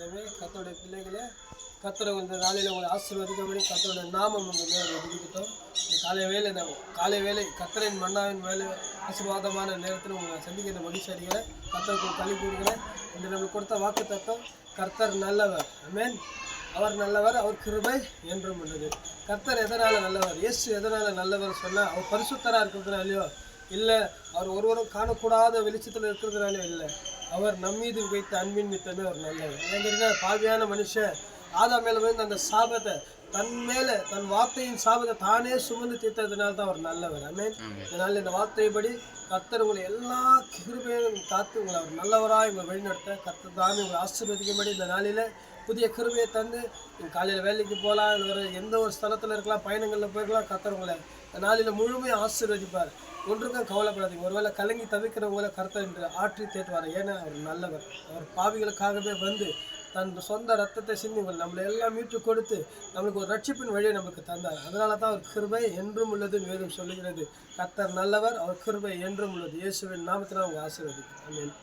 ஜனமே, கர்த்தருடைய பிள்ளைகளே, கர்த்தர் இந்த நாளில் உங்களை ஆசீர்வதிக்கும்படி கர்த்தருடைய நாமம் உங்கள் மேலே ஒதுக்கிட்டோம். இந்த காலை வேலை கர்த்தரின் மன்னாவின் மேலே ஆசீர்வாதமான நேரத்தில் உங்களை சந்திக்கிற மகிழ்ச்சி அடைகிறேன். கர்த்தருக்கு கல்வி கூறுகிறேன். இன்று நம்மளுக்கு கொடுத்த வாக்கு தத்துவம், கர்த்தர் நல்லவர். ஆமென். அவர் நல்லவர், அவர் கிருபை என்றும் உள்ளது. கர்த்தர் எதனால் நல்லவர்? இயேசு எதனால் நல்லவர் சொன்னால், அவர் பரிசுத்தராக இருக்கிறதுனாலையோ இல்லை, அவர் ஒருவரும் காணக்கூடாத வெளிச்சத்தில் இருக்கிறதுனாலையோ இல்லை, அவர் நம்மீது வைத்த அன்பின் மித்தமே அவர் நல்லவர். ஏன்னா பாவியான மனுஷன் ஆதாம் மேலே வந்து அந்த சாபத்தை தன் வார்த்தையின் சாபத்தை தானே சுமந்து தீர்த்ததுனால தான் அவர் நல்லவர். ஆமென். இதனால் இந்த வார்த்தைப்படி கர்த்தர் உங்களை எல்லா கிருபையும் காத்து உங்களை அவர் நல்லவராக உங்களை வழிநடத்த கர்த்தர் தானே உங்களை ஆசீர்வதிக்கும்படி இந்த நாளில் புதிய கிருபையை தந்து காலையில் வேலைக்கு போகலாம், இல்லை எந்த ஒரு ஸ்தலத்தில் இருக்கலாம், பயணங்களில் போயிருக்கலாம். கர்த்தர் உங்களை இந்த நாளில் முழுமையாக ஆசீர்வதிப்பார். ஒன்றுக்கும் கவலைப்படாதீங்க. ஒருவேளை கலங்கி தவிக்கிறவங்கள கர்த்தர் என்று ஆற்றி தேற்றுவார். ஏன்னா அவர் நல்லவர். அவர் பாவிகளுக்காகவே வந்து தன் சொந்த ரத்தத்தை சிந்தி நம்மளை எல்லாம் மீட்டு கொடுத்து நம்மளுக்கு ஒரு ரட்சிப்பின் வழியை நமக்கு தந்தார். அதனால தான் அவர் கிருபை என்றும் உள்ளதுன்னு வேதம் சொல்லுகிறது. கர்த்தர் நல்லவர், அவர் கிருபை என்றும் உள்ளது. இயேசுவின் நாமத்தில் அவங்க ஆசீர்வதிக்கும். ஆமென்.